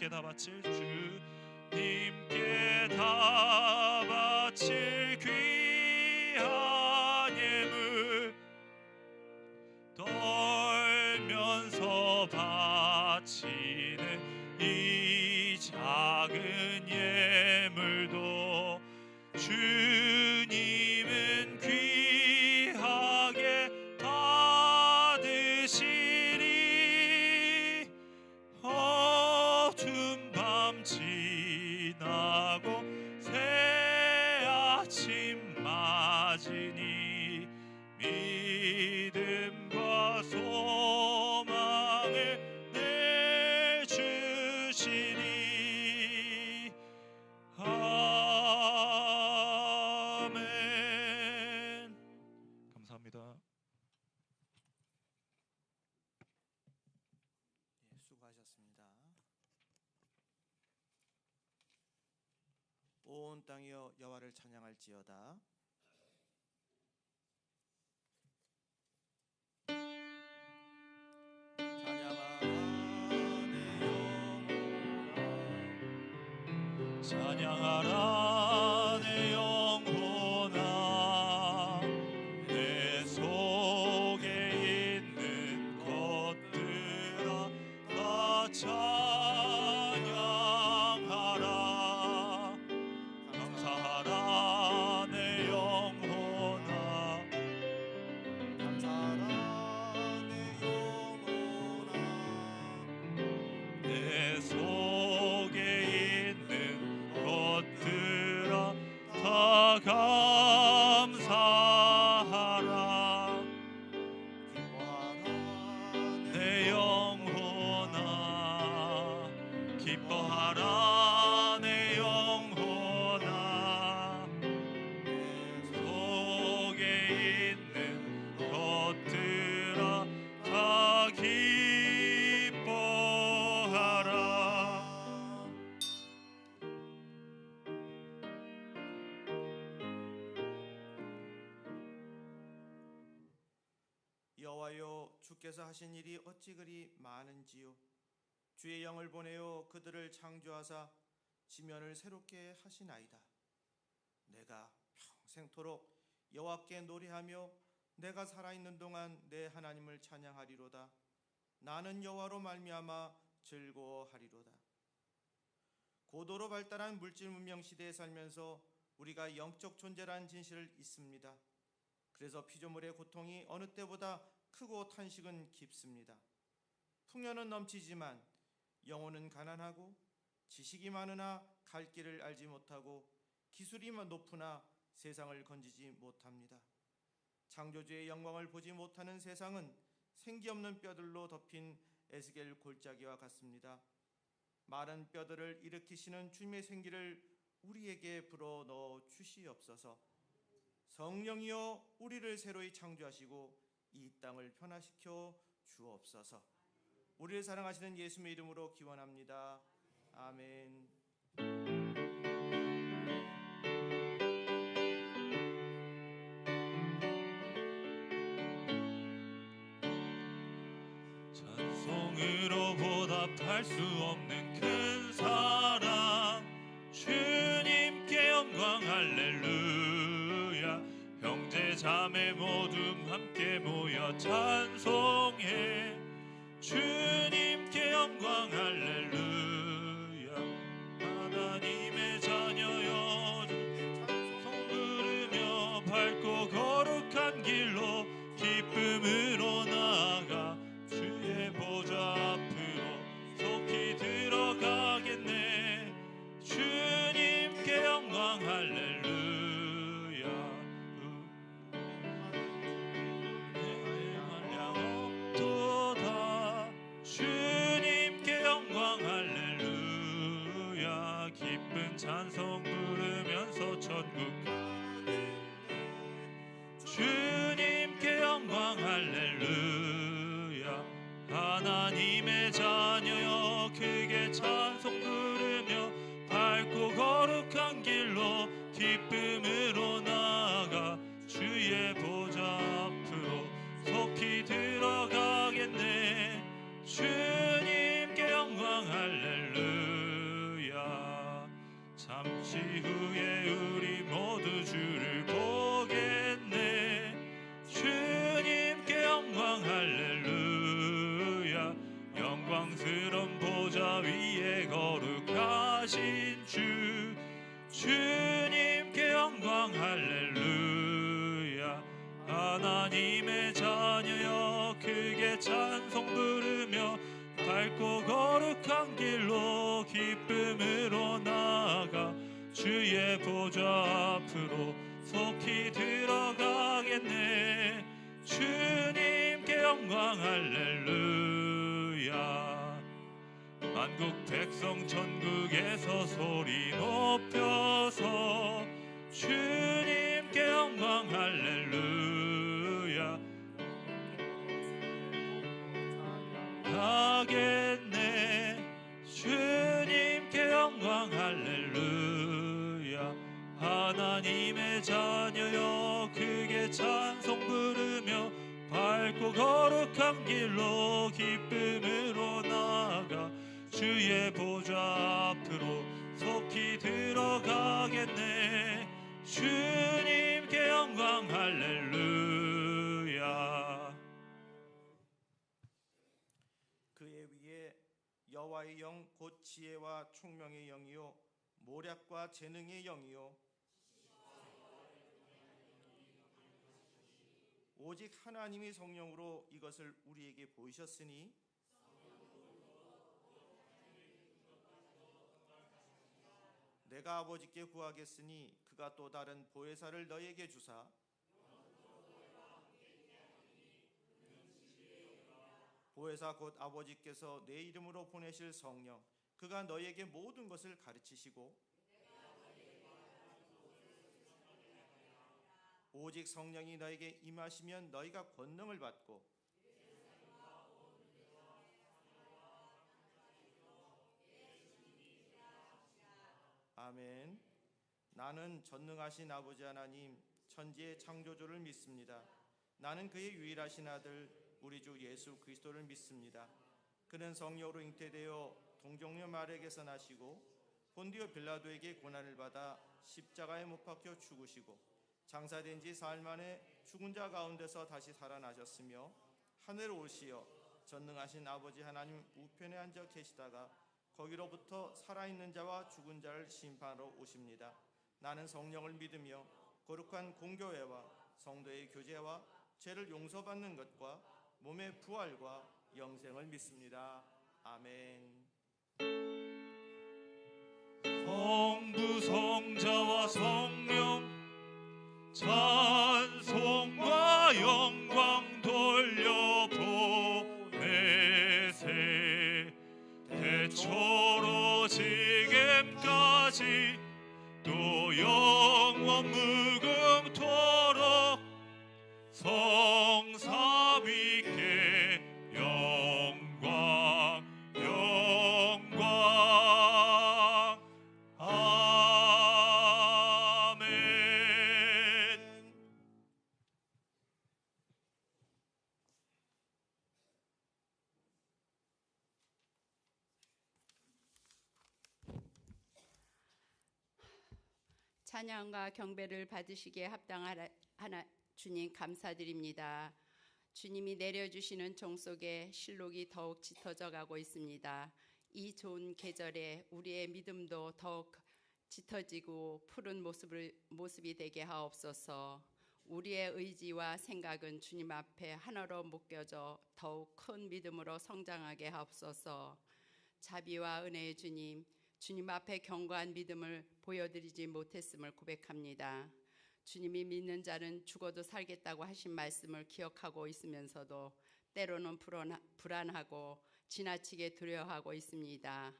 주님께 다 바칠 주님께 다 바칠 귀한 예물 떨면서 바치는 이 작은 예물도 주님은 귀하게 받으시리. 어두운 밤 지나고 새 아침 맞으니 믿음과 소망을 내주시니. 아멘. 감사합니다. 예, 수고하셨습니다. 온 땅이여 여호와를 찬양할지어다. 찬양하라 내 영혼아, 내 속에 있는 것들아 다 찬양하라. 감사하라 내 영혼아, 감사하라 내 영혼아, 내 속에 있는 것들아 다 감사하라. 내 영혼아, 기뻐하라 내 영혼아, 내 속에 있는 것들아 다 기뻐하라. 여호와여, 주께서 하신 일이 어찌 그리 많은지요. 주의 영을 보내어 그들을 창조하사 지면을 새롭게 하시나이다. 내가 평생토록 여호와께 노래하며 내가 살아있는 동안 내 하나님을 찬양하리로다. 나는 여호와로 말미암아 즐거워하리로다. 고도로 발달한 물질 문명 시대에 살면서 우리가 영적 존재라는 진실을 잊습니다. 그래서 피조물의 고통이 어느 때보다 크고 탄식은 깊습니다. 풍요는 넘치지만 영혼은 가난하고, 지식이 많으나 갈 길을 알지 못하고, 기술이 높으나 세상을 건지지 못합니다. 창조주의 영광을 보지 못하는 세상은 생기 없는 뼈들로 덮인 에스겔 골짜기와 같습니다. 마른 뼈들을 일으키시는 주님의 생기를 우리에게 불어넣어 주시옵소서. 성령이여, 우리를 새로이 창조하시고 이 땅을 변화시켜 주옵소서. 우리를 사랑하시는 예수님의 이름으로 기원합니다. 아멘. 찬송으로 보답할 수 없는 큰 사랑, 주님께 영광 할렐루야. 형제 자매 모두 함께 모여 찬송해. 주님께 영광 할렐루야. 하나님의 자녀여, 찬송 부르며 밝고 거룩한 길로 기쁨으로 나아가 주의 보좌 앞으로 속히 들어가겠네. 주님께 영광 할렐루야. 내 한량 없도다. 주님께 영광 할렐루야. 기쁜 찬송 부르면서 천국 주님께 영광 할렐루야. 하나님의 자녀여, 크게 찬송 부르며 밝고 거룩한 길로 기쁨으로 나아가 주의 보좌 앞으로 속히 들어가겠네. 주님께 영광 할렐루야. 하나님의 자녀여 크게 찬송 부르며 밝고 거룩한 길로 기쁨으로 나아가 주의 보좌 앞으로 속히 들어가겠네. 주님께 영광 할렐루야. 만국 백성 천국에서 소리 높여서 주님께 영광 할렐루야 하겠네. 주님께 영광 할렐루야. 하나님의 자녀여 크게 찬송 부르며 밝고 거룩한 길로 기쁨으로 나아가 주의 보좌 앞으로 속히 들어가겠네. 주님께 영광 할렐루야. 그의 위에 여호와의 영 곧 지혜와 총명의 영이요 모략과 재능의 영이요 오직 하나님의 성령으로 이것을 우리에게 보이셨으니 내가 아버지께 구하겠으니 그가 또 다른 보혜사를 너희에게 주사 보혜사 곧 아버지께서 내 이름으로 보내실 성령 그가 너희에게 모든 것을 가르치시고 오직 성령이 너에게 임하시면 너희가 권능을 받고 아멘. 나는 전능하신 아버지 하나님 천지의 창조주를 믿습니다. 나는 그의 유일하신 아들 우리 주 예수 그리스도를 믿습니다. 그는 성령으로 잉태되어 동정녀 마리아에게서 나시고 본디오 빌라도에게 고난을 받아 십자가에 못 박혀 죽으시고 장사된 지 사흘 만에 죽은 자 가운데서 다시 살아나셨으며 하늘 오시어 전능하신 아버지 하나님 우편에 앉아 계시다가 거기로부터 살아있는 자와 죽은 자를 심판하러 오십니다. 나는 성령을 믿으며 거룩한 공교회와 성도의 교제와 죄를 용서받는 것과 몸의 부활과 영생을 믿습니다. 아멘. 성부 성자와 성령 찬송과 영광 돌려보내세. 대초로 지금까지 또 영원 무궁토록 성삼위께 영광 영광 아멘. 찬양과 경배를 받으시기에 합당하나 주님 감사드립니다. 주님이 내려주시는 종 속에 실록이 더욱 짙어져 가고 있습니다. 이 좋은 계절에 우리의 믿음도 더욱 짙어지고 푸른 모습이 되게 하옵소서. 우리의 의지와 생각은 주님 앞에 하나로 묶여져 더욱 큰 믿음으로 성장하게 하옵소서. 자비와 은혜의 주님, 주님 앞에 견고한 믿음을 보여드리지 못했음을 고백합니다. 주님이 믿는 자는 죽어도 살겠다고 하신 말씀을 기억하고 있으면서도 때로는 불안하고 지나치게 두려워하고 있습니다.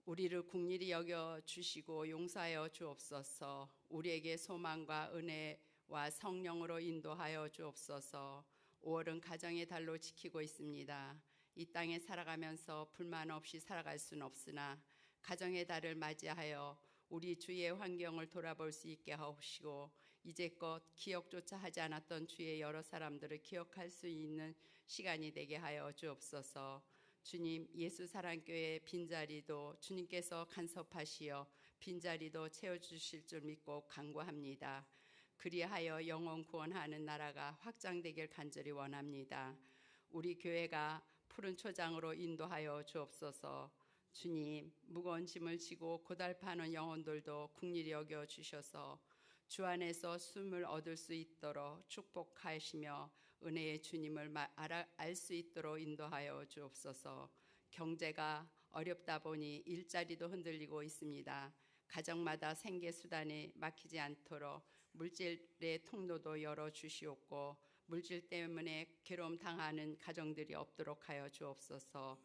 우리를 긍휼히 여겨주시고 용서하여 주옵소서. 우리에게 소망과 은혜와 성령으로 인도하여 주옵소서. 5월은 가정의 달로 지키고 있습니다. 이 땅에 살아가면서 불만 없이 살아갈 수는 없으나 가정의 달을 맞이하여 우리 주위의 환경을 돌아볼 수 있게 하옵시고 이제껏 기억조차 하지 않았던 주의 여러 사람들을 기억할 수 있는 시간이 되게 하여 주옵소서. 주님, 예수 사랑교회 빈자리도 주님께서 간섭하시어 빈자리도 채워주실 줄 믿고 간구합니다. 그리하여 영원 구원하는 나라가 확장되길 간절히 원합니다. 우리 교회가 푸른 초장으로 인도하여 주옵소서. 주님, 무거운 짐을 지고 고달파하는 영혼들도 긍휼히 여겨 주셔서 주 안에서 숨을 얻을 수 있도록 축복하시며 은혜의 주님을 알 수 있도록 인도하여 주옵소서. 경제가 어렵다 보니 일자리도 흔들리고 있습니다. 가정마다 생계 수단이 막히지 않도록 물질의 통로도 열어 주시옵고 물질 때문에 괴로움 당하는 가정들이 없도록 하여 주옵소서.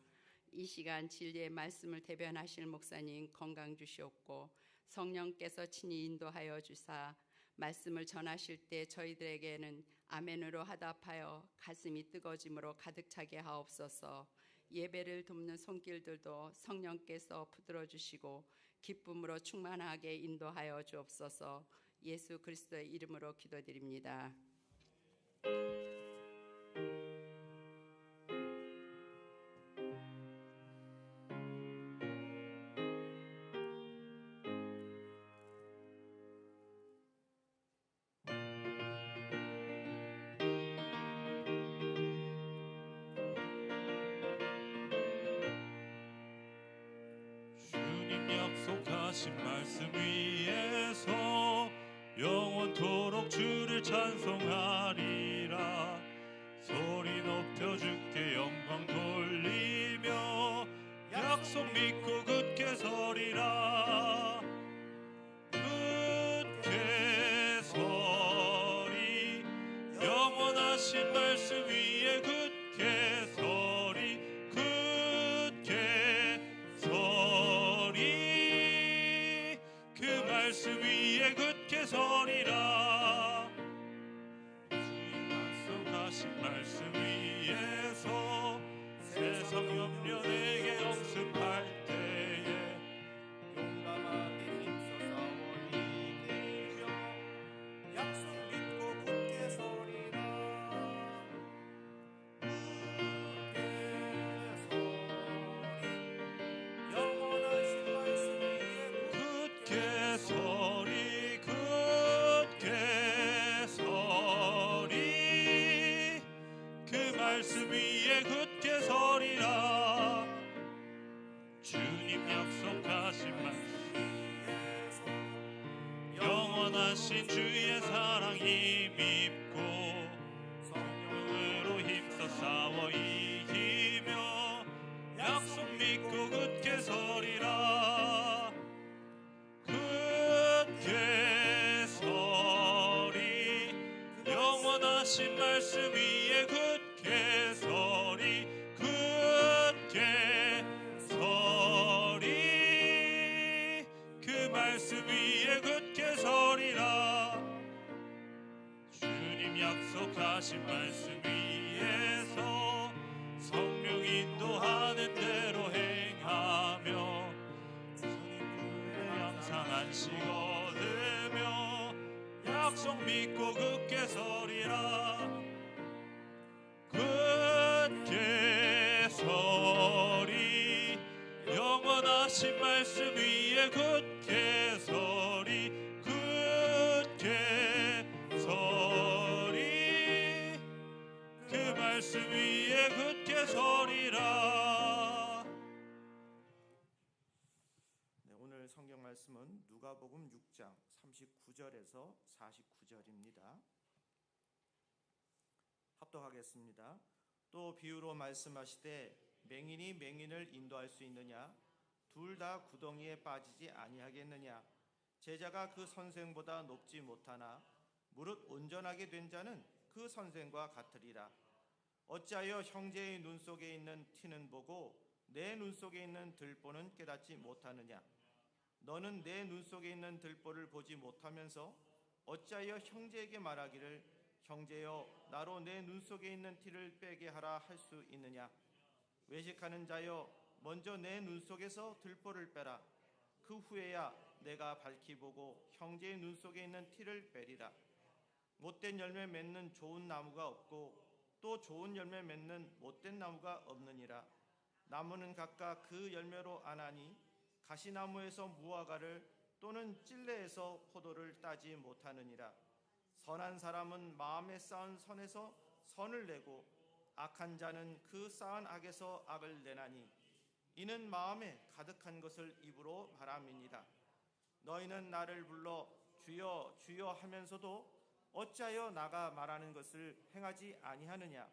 이 시간 진리의 말씀을 대변하실 목사님 건강 주시옵고 성령께서 친히 인도하여 주사 말씀을 전하실 때 저희들에게는 아멘으로 화답하여 가슴이 뜨거워짐으로 가득 차게 하옵소서. 예배를 돕는 손길들도 성령께서 붙들어 주시고 기쁨으로 충만하게 인도하여 주옵소서. 예수 그리스도의 이름으로 기도드립니다. 주님 약속하신 말씀 위에서 영원토록 주를 찬송하리라. 소리 높여 주께 영광 돌리며 약속 믿고 굳게 서리라. 굳게 서리 영원하신 말씀 위에 굳게 서리 굳게 서리 그 말씀 위에 굳게 서리라. 주님 약속하신 말씀 위에서 세상 염려 내게 억습할 때에 용감하게 힘써 싸워 이기며 약속 믿고 굳게 서리라. 굳게 서리 영원하신 말씀 위에 굳게 서리 굳게 서리 그 말씀 위에 굳게 서리라. 주님 약속하신 말씀 영원하신 주의 사랑 힘입고 성령으로 힘써 싸워 이기며 약속 믿고 굳게 서리라. 굳게 서리 영원하신 말씀 위에 굳게 서리 굳게 서리 그 말씀 위에 굳게 서리라. 주님 약속하신 말씀 위에서 성령 인도하는 대로 행하며 주님 품에 항상 안식 얻으며 약속 믿고 굳게 서리라. 굳게 서리 영원하신 말씀 위에 굳게 서리 굳게 서리 그 말씀 위에 굳게 서리라. 네, 오늘 성경 말씀은 누가복음 6장 39절에서 49절입니다. 합독하겠습니다. 또 비유로 말씀하시되 맹인이 맹인을 인도할 수 있느냐? 둘 다 구덩이에 빠지지 아니하겠느냐? 제자가 그 선생보다 높지 못하나 무릇 온전하게 된 자는 그 선생과 같으리라. 어찌하여 형제의 눈 속에 있는 티는 보고 내 눈 속에 있는 들보는 깨닫지 못하느냐? 너는 내 눈 속에 있는 들보를 보지 못하면서 어찌하여 형제에게 말하기를 형제여 나로 내 눈 속에 있는 티를 빼게 하라 할 수 있느냐? 외식하는 자여 먼저 내 눈 속에서 들보를 빼라. 그 후에야 내가 밝히 보고 형제의 눈 속에 있는 티를 빼리라. 못된 열매 맺는 좋은 나무가 없고 또 좋은 열매 맺는 못된 나무가 없느니라. 나무는 각각 그 열매로 아나니 가시나무에서 무화과를 또는 찔레에서 포도를 따지 못하느니라. 선한 사람은 마음에 쌓은 선에서 선을 내고 악한 자는 그 쌓은 악에서 악을 내나니 이는 마음에 가득한 것을 입으로 말함이니라. 너희는 나를 불러 주여 주여 하면서도 어찌하여 나가 말하는 것을 행하지 아니하느냐.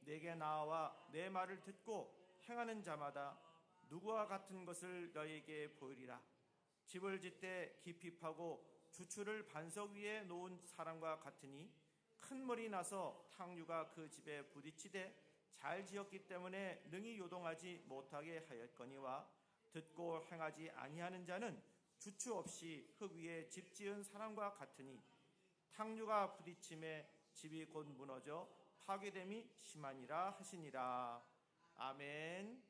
내게 나와 내 말을 듣고 행하는 자마다 누구와 같은 것을 너희에게 보이리라. 집을 짓되 깊이 파고 주추를 반석 위에 놓은 사람과 같으니 큰 물이 나서 탕류가 그 집에 부딪히되 잘 지었기 때문에 능히 요동하지 못하게 하였거니와, 듣고 행하지 아니하는 자는 주추 없이 흙 위에 집 지은 사람과 같으니 탕류가 부딪힘에 집이 곧 무너져 파괴됨이 심하니라 하시니라. 아멘.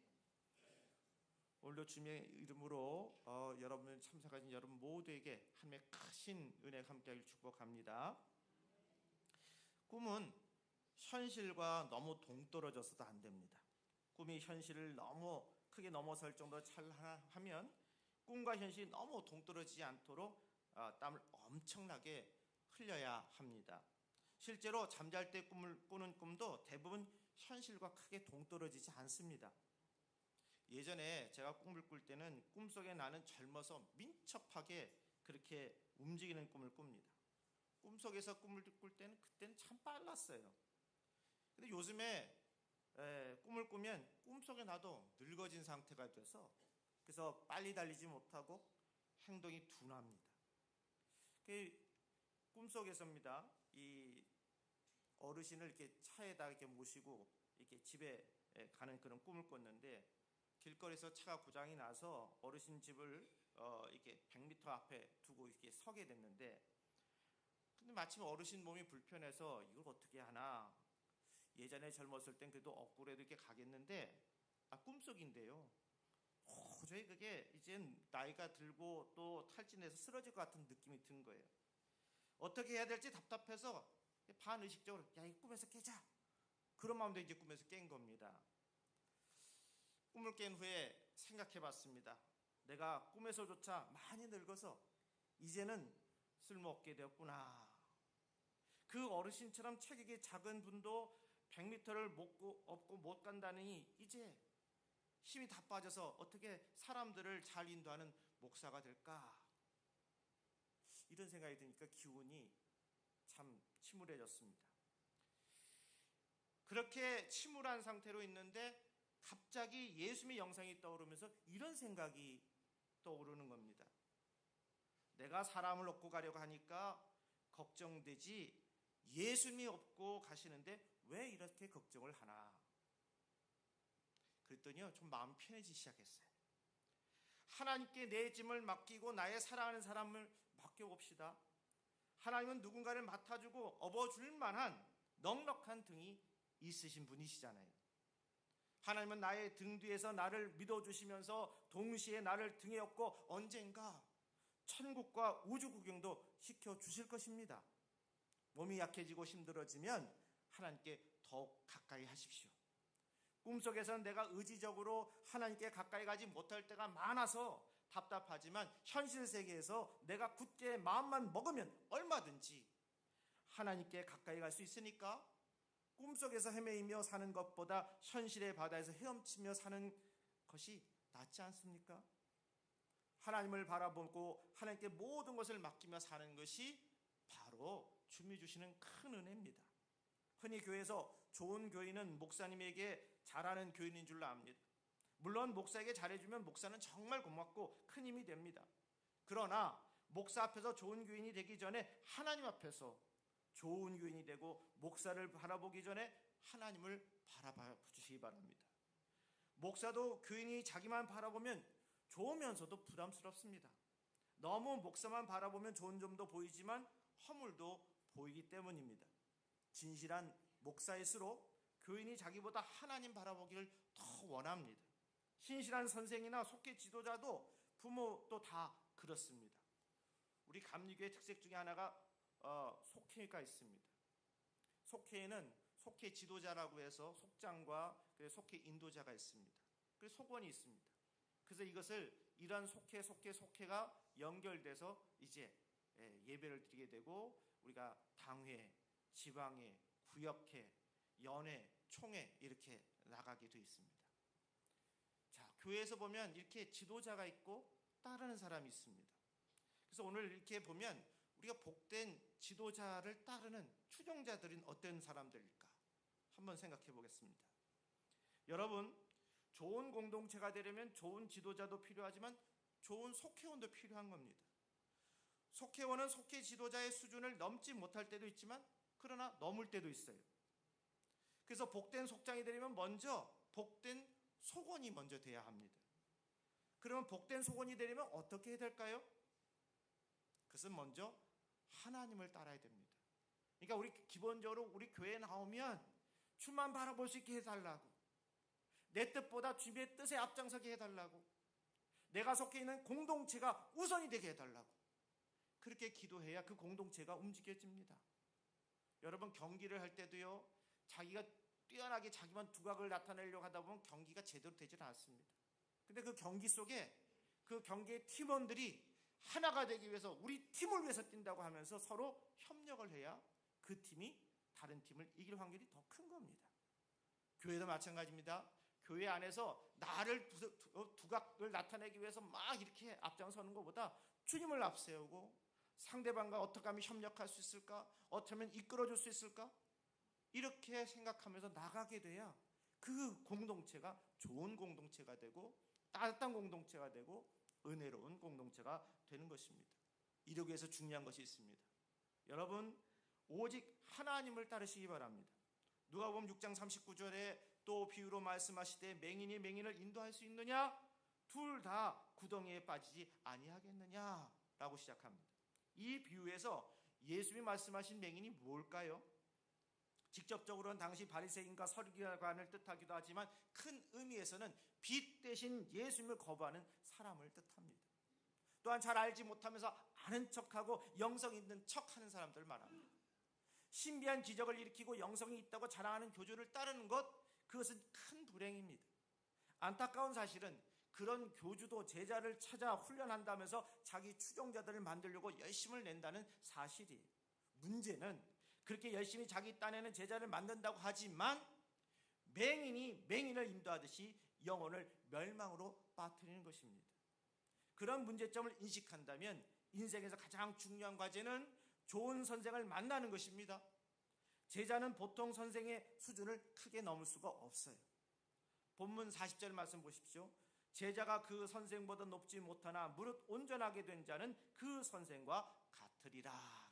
오늘도 주님의 이름으로 여러분 참석하신 여러분 모두에게 하나님의 크신 은혜가 함께하길 축복합니다. 꿈은 현실과 너무 동떨어져서도 안 됩니다. 꿈이 현실을 너무 크게 넘어설 정도로 찬란하면 꿈과 현실이 너무 동떨어지지 않도록 땀을 엄청나게 흘려야 합니다. 실제로 잠잘 때 꿈을 꾸는 꿈도 대부분 현실과 크게 동떨어지지 않습니다. 예전에 제가 꿈을 꿀 때는 꿈속에 나는 젊어서 민첩하게 그렇게 움직이는 꿈을 꿉니다. 꿈속에서 꿈을 꿀 때는 그때는 참 빨랐어요. 근데 요즘에 꿈을 꾸면 꿈속에 나도 늙어진 상태가 돼서 그래서 빨리 달리지 못하고 행동이 둔합니다. 꿈속에서입니다. 이 어르신을 이렇게 차에다 이렇게 모시고 이렇게 집에 가는 그런 꿈을 꿨는데, 길거리에서 차가 고장이 나서 어르신 집을 이렇게 100m 앞에 두고 이렇게 서게 됐는데, 근데 마침 어르신 몸이 불편해서 이걸 어떻게 하나, 예전에 젊었을 땐 그래도 억울해도 이렇게 가겠는데, 꿈속인데요. 도저히 그게 이젠 나이가 들고 또 탈진해서 쓰러질 것 같은 느낌이 든 거예요. 어떻게 해야 될지 답답해서 반의식적으로 야, 이 꿈에서 깨자, 그런 마음도 이제 꿈에서 깬 겁니다. 꿈을 깬 후에 생각해 봤습니다. 내가 꿈에서조차 많이 늙어서 이제는 쓸모없게 되었구나. 그 어르신처럼 체격이 작은 분도 100m를 업고 못 간다니 이제 힘이 다 빠져서 어떻게 사람들을 잘 인도하는 목사가 될까? 이런 생각이 드니까 기운이 참 침울해졌습니다. 그렇게 침울한 상태로 있는데 갑자기 예수님의 영상이 떠오르면서 이런 생각이 떠오르는 겁니다. 내가 사람을 업고 가려고 하니까 걱정되지, 예수님이 업고 가시는데 왜 이렇게 걱정을 하나? 그랬더니요, 좀 마음 편해지기 시작했어요. 하나님께 내 짐을 맡기고 나의 사랑하는 사람을 맡겨봅시다. 하나님은 누군가를 맡아주고 업어줄 만한 넉넉한 등이 있으신 분이시잖아요. 하나님은 나의 등 뒤에서 나를 믿어주시면서 동시에 나를 등에 업고 언젠가 천국과 우주 구경도 시켜주실 것입니다. 몸이 약해지고 힘들어지면 하나님께 더욱 가까이 하십시오. 꿈속에서는 내가 의지적으로 하나님께 가까이 가지 못할 때가 많아서 답답하지만 현실 세계에서 내가 굳게 마음만 먹으면 얼마든지 하나님께 가까이 갈 수 있으니까 꿈속에서 헤매이며 사는 것보다 현실의 바다에서 헤엄치며 사는 것이 낫지 않습니까? 하나님을 바라보고 하나님께 모든 것을 맡기며 사는 것이 바로 주님이 주시는 큰 은혜입니다. 흔히 교회에서 좋은 교인은 목사님에게 잘하는 교인인 줄로 압니다. 물론 목사에게 잘해주면 목사는 정말 고맙고 큰 힘이 됩니다. 그러나 목사 앞에서 좋은 교인이 되기 전에 하나님 앞에서 좋은 교인이 되고 목사를 바라보기 전에 하나님을 바라봐 주시기 바랍니다. 목사도 교인이 자기만 바라보면 좋으면서도 부담스럽습니다. 너무 목사만 바라보면 좋은 점도 보이지만 허물도 보이기 때문입니다. 진실한 목사일수록 교인이 자기보다 하나님 바라보기를 더 원합니다. 신실한 선생이나 속회 지도자도 부모도 다 그렇습니다. 우리 감리교의 특색 중에 하나가 속회가 있습니다. 속회에는 속회 지도자라고 해서 속장과 속회 인도자가 있습니다. 그리고 속원이 있습니다. 그래서 이런 속회가 연결돼서 이제 예배를 드리게 되고 우리가 당회, 지방회, 구역회, 연회, 총회 이렇게 나가게 되어 있습니다. 자, 교회에서 보면 이렇게 지도자가 있고 따르는 사람이 있습니다. 그래서 오늘 이렇게 보면 우리가 복된 지도자를 따르는 추종자들인 어떤 사람들일까? 한번 생각해 보겠습니다. 여러분, 좋은 공동체가 되려면 좋은 지도자도 필요하지만 좋은 속회원도 필요한 겁니다. 속회원은 속회 지도자의 수준을 넘지 못할 때도 있지만 그러나 넘을 때도 있어요. 그래서 복된 속장이 되려면 먼저 복된 속원이 먼저 돼야 합니다. 그러면 복된 속원이 되려면 어떻게 해야 될까요? 그것은 먼저 하나님을 따라야 됩니다. 그러니까 우리 기본적으로 우리 교회에 나오면 주만 바라볼 수 있게 해달라고, 내 뜻보다 주님의 뜻에 앞장서게 해달라고, 내가 속해 있는 공동체가 우선이 되게 해달라고, 그렇게 기도해야 그 공동체가 움직여집니다. 여러분, 경기를 할 때도요, 자기가 뛰어나게 자기만 두각을 나타내려고 하다 보면 경기가 제대로 되질 않습니다. 근데 그 경기 속에 그 경기의 팀원들이 하나가 되기 위해서 우리 팀을 위해서 뛴다고 하면서 서로 협력을 해야 그 팀이 다른 팀을 이길 확률이 더 큰 겁니다. 교회도 마찬가지입니다. 교회 안에서 나를 두각을 나타내기 위해서 막 이렇게 앞장서는 것보다 주님을 앞세우고 상대방과 어떻게 하면 협력할 수 있을까? 어떻게 하면 이끌어줄 수 있을까? 이렇게 생각하면서 나가게 돼야 그 공동체가 좋은 공동체가 되고 따뜻한 공동체가 되고 은혜로운 공동체가 되는 것입니다. 이러기 위해서 중요한 것이 있습니다. 여러분, 오직 하나님을 따르시기 바랍니다. 누가복음 6장 39절에 또 비유로 말씀하시되 맹인이 맹인을 인도할 수 있느냐? 둘 다 구덩이에 빠지지 아니하겠느냐? 라고 시작합니다. 이 비유에서 예수님이 말씀하신 맹인이 뭘까요? 직접적으로는 당시 바리새인과 서기관을 뜻하기도 하지만 큰 의미에서는 빛 대신 예수님을 거부하는 사람을 뜻합니다. 또한 잘 알지 못하면서 아는 척하고 영성 있는 척하는 사람들을 말합니다. 신비한 기적을 일으키고 영성이 있다고 자랑하는 교주를 따르는 것, 그것은 큰 불행입니다. 안타까운 사실은 그런 교주도 제자를 찾아 훈련한다면서 자기 추종자들을 만들려고 열심을 낸다는 사실이에요. 문제는 그렇게 열심히 자기 딴에는 제자를 만든다고 하지만 맹인이 맹인을 인도하듯이 영혼을 멸망으로 빠뜨리는 것입니다. 그런 문제점을 인식한다면 인생에서 가장 중요한 과제는 좋은 선생을 만나는 것입니다. 제자는 보통 선생의 수준을 크게 넘을 수가 없어요. 본문 40절 말씀 보십시오. 제자가 그 선생보다 높지 못하나 무릇 온전하게 된 자는 그 선생과 같으리라 그랬어요.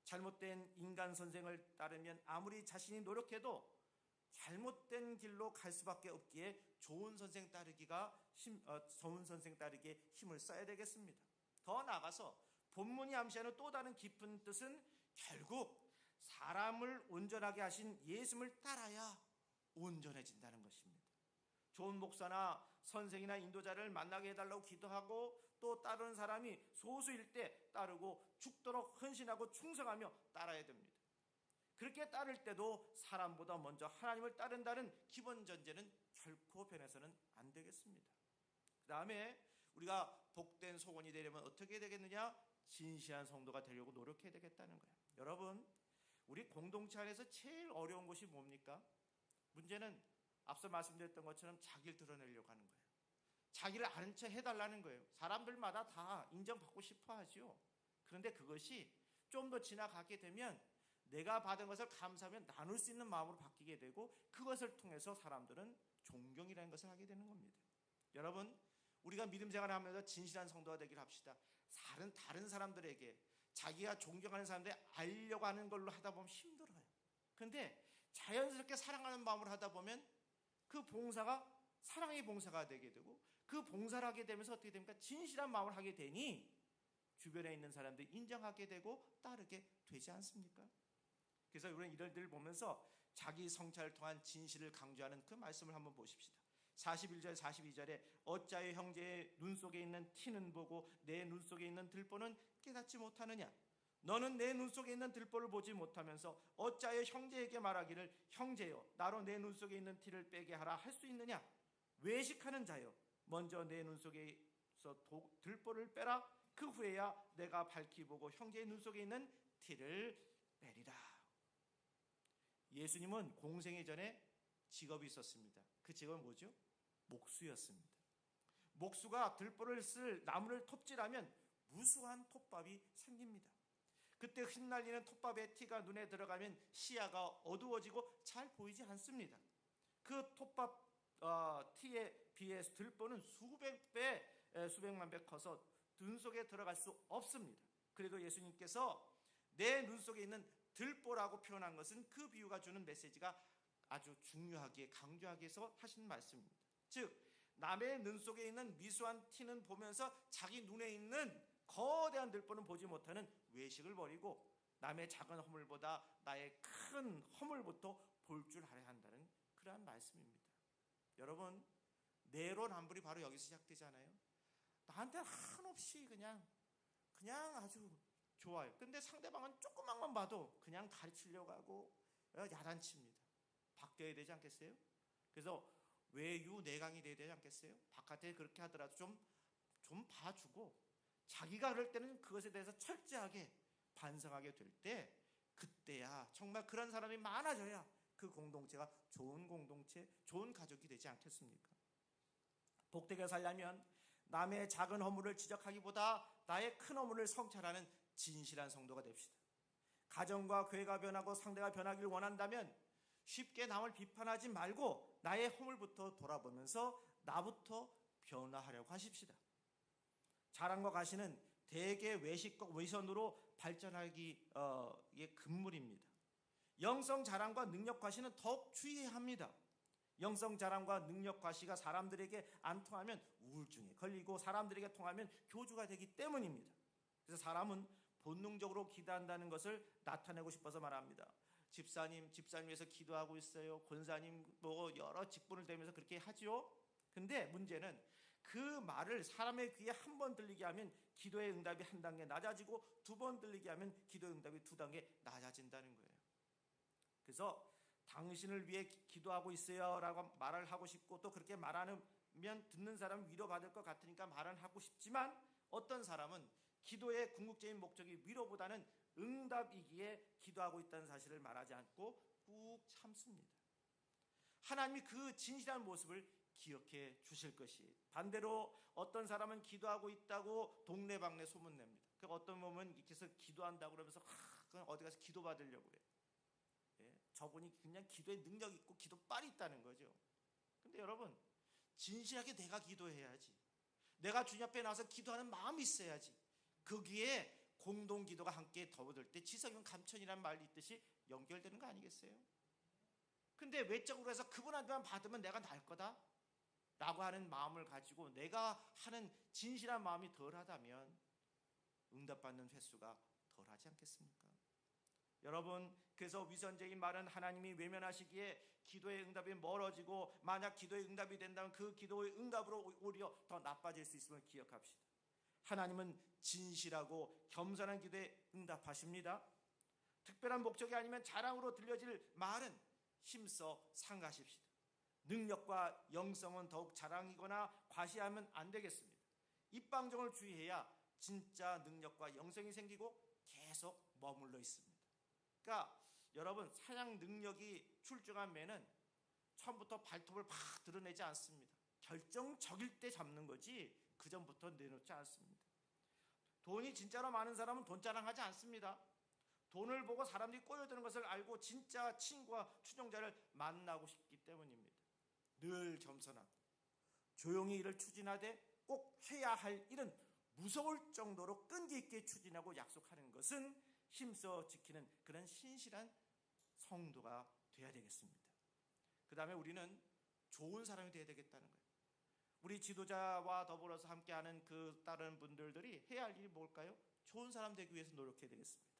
잘못된 인간 선생을 따르면 아무리 자신이 노력해도 잘못된 길로 갈 수밖에 없기에 좋은 선생 따르기에 힘을 써야 되겠습니다. 더 나아가서 본문이 암시하는 또 다른 깊은 뜻은 결국 사람을 온전하게 하신 예수님을 따라야 온전해진다는 것입니다. 좋은 목사나 선생이나 인도자를 만나게 해달라고 기도하고 또 따르는 사람이 소수일 때 따르고 죽도록 헌신하고 충성하며 따라야 됩니다. 그렇게 따를 때도 사람보다 먼저 하나님을 따른다는 기본 전제는 결코 변해서는 안 되겠습니다. 그 다음에 우리가 복된 소원이 되려면 어떻게 되겠느냐? 진실한 성도가 되려고 노력해야 되겠다는 거예요. 여러분, 우리 공동체 안에서 제일 어려운 것이 뭡니까? 문제는 앞서 말씀드렸던 것처럼 자기를 드러내려고 하는 거예요. 자기를 아는 척 해달라는 거예요. 사람들마다 다 인정받고 싶어 하죠. 그런데 그것이 좀 더 지나가게 되면 내가 받은 것을 감사하면 나눌 수 있는 마음으로 바뀌게 되고 그것을 통해서 사람들은 존경이라는 것을 하게 되는 겁니다. 여러분, 우리가 믿음 생활을 하면서 진실한 성도가 되기를 합시다. 다른 사람들에게 자기가 존경하는 사람들이 알려고 하는 걸로 하다 보면 힘들어요. 그런데 자연스럽게 사랑하는 마음으로 하다 보면 그 봉사가 사랑의 봉사가 되게 되고 그 봉사를 하게 되면서 어떻게 됩니까? 진실한 마음을 하게 되니 주변에 있는 사람들이 인정하게 되고 따르게 되지 않습니까? 그래서 우리는 이런 일들을 보면서 자기 성찰을 통한 진실을 강조하는 그 말씀을 한번 보십시다. 41절 42절에 어찌하여 형제의 눈 속에 있는 티는 보고 내 눈 속에 있는 들보는 깨닫지 못하느냐? 너는 내 눈 속에 있는 들보를 보지 못하면서 어찌하여 형제에게 말하기를 형제여 나로 내 눈 속에 있는 티를 빼게 하라 할 수 있느냐? 외식하는 자여 먼저 내 눈 속에서 들보를 빼라. 그 후에야 내가 밝히 보고 형제의 눈 속에 있는 티를 빼리라. 예수님은 공생애 전에 직업이 있었습니다. 그 직업은 뭐죠? 목수였습니다. 목수가 들보를 쓸 나무를 톱질하면 무수한 톱밥이 생깁니다. 그때 흩날리는 톱밥의 티가 눈에 들어가면 시야가 어두워지고 잘 보이지 않습니다. 그 톱밥 티에 비해서 들보는 수백만 배 커서 눈 속에 들어갈 수 없습니다. 그래도 예수님께서 내 눈 속에 있는 들보라고 표현한 것은 그 비유가 주는 메시지가 아주 중요하게 강조하기 위해서 하신 말씀입니다. 즉 남의 눈 속에 있는 미수한 티는 보면서 자기 눈에 있는 거대한 들보는 보지 못하는 외식을 버리고 남의 작은 허물보다 나의 큰 허물부터 볼 줄 알아야 한다는 그러한 말씀입니다. 여러분, 내로남불이 바로 여기서 시작되잖아요. 나한테 한없이 그냥 아주 좋아요. 근데 상대방은 조그만만 봐도 그냥 가르치려고 하고 야단칩니다. 바뀌어야 되지 않겠어요? 그래서 외유내강이 돼야 되지 않겠어요? 바깥에 그렇게 하더라도 좀 봐주고 자기가 그럴 때는 그것에 대해서 철저하게 반성하게 될 때, 그때야 정말 그런 사람이 많아져야 그 공동체가 좋은 공동체, 좋은 가족이 되지 않겠습니까? 복되게 살려면 남의 작은 허물을 지적하기보다 나의 큰 허물을 성찰하는 진실한 성도가 됩시다. 가정과 교회가 변하고 상대가 변하기를 원한다면 쉽게 남을 비판하지 말고 나의 허물부터 돌아보면서 나부터 변화하려고 하십시다. 자랑과 과시는 대개 외식과 위선으로 발전하기에 금물입니다. 영성 자랑과 능력 과시는 더욱 주의해야 합니다. 영성 자랑과 능력 과시가 사람들에게 안 통하면 우울증에 걸리고 사람들에게 통하면 교주가 되기 때문입니다. 그래서 사람은 본능적으로 기도한다는 것을 나타내고 싶어서 말합니다. 집사님 위해서 기도하고 있어요. 권사님 뭐 여러 직분을 대면서 그렇게 하죠. 근데 문제는 그 말을 사람의 귀에 한 번 들리게 하면 기도의 응답이 한 단계 낮아지고 두 번 들리게 하면 기도의 응답이 두 단계 낮아진다는 거예요. 그래서 당신을 위해 기도하고 있어요 라고 말을 하고 싶고, 또 그렇게 말하면 듣는 사람은 위로받을 것 같으니까 말은 하고 싶지만, 어떤 사람은 기도의 궁극적인 목적이 위로보다는 응답이기에 기도하고 있다는 사실을 말하지 않고 꾹 참습니다. 하나님이 그 진실한 모습을 기억해 주실 것이에요. 반대로 어떤 사람은 기도하고 있다고 동네방네 소문냅니다. 어떤 몸은 이렇게 해서 기도한다고 그러면서 그냥 어디 가서 기도받으려고 그래요. 저분이 그냥 기도에 능력 있고 기도빨이 있다는 거죠. 근데 여러분, 진실하게 내가 기도해야지. 내가 주님 앞에 나와서 기도하는 마음이 있어야지. 거기에 공동 기도가 함께 더워들 때 지성이면 감천이라는 말이 있듯이 연결되는 거 아니겠어요? 근데 외적으로 해서 그분한테만 받으면 내가 나을 거다 라고 하는 마음을 가지고 내가 하는 진실한 마음이 덜하다면 응답받는 횟수가 덜하지 않겠습니까? 여러분, 그래서 위선적인 말은 하나님이 외면하시기에 기도의 응답이 멀어지고, 만약 기도의 응답이 된다면 그 기도의 응답으로 오히려 더 나빠질 수 있음을 기억합시다. 하나님은 진실하고 겸손한 기도에 응답하십니다. 특별한 목적이 아니면 자랑으로 들려질 말은 힘써 삼가십시다. 능력과 영성은 더욱 자랑이거나 과시하면 안 되겠습니다. 입방정을 주의해야 진짜 능력과 영성이 생기고 계속 머물러 있습니다. 그러니까 여러분, 사냥 능력이 출중한 매는 처음부터 발톱을 막 드러내지 않습니다. 결정적일 때 잡는 거지 그 전부터 내놓지 않습니다. 돈이 진짜로 많은 사람은 돈 자랑하지 않습니다. 돈을 보고 사람들이 꼬여드는 것을 알고 진짜 친구와 추종자를 만나고 싶기 때문입니다. 늘 겸손하고 조용히 일을 추진하되 꼭 해야 할 일은 무서울 정도로 끈기 있게 추진하고 약속하는 것은 힘써 지키는 그런 신실한 성도가 되어야 되겠습니다. 그 다음에 우리는 좋은 사람이 되어야 되겠다는 거예요. 우리 지도자와 더불어서 함께하는 그 다른 분들이 해야 할 일이 뭘까요? 좋은 사람 되기 위해서 노력해야 되겠습니다.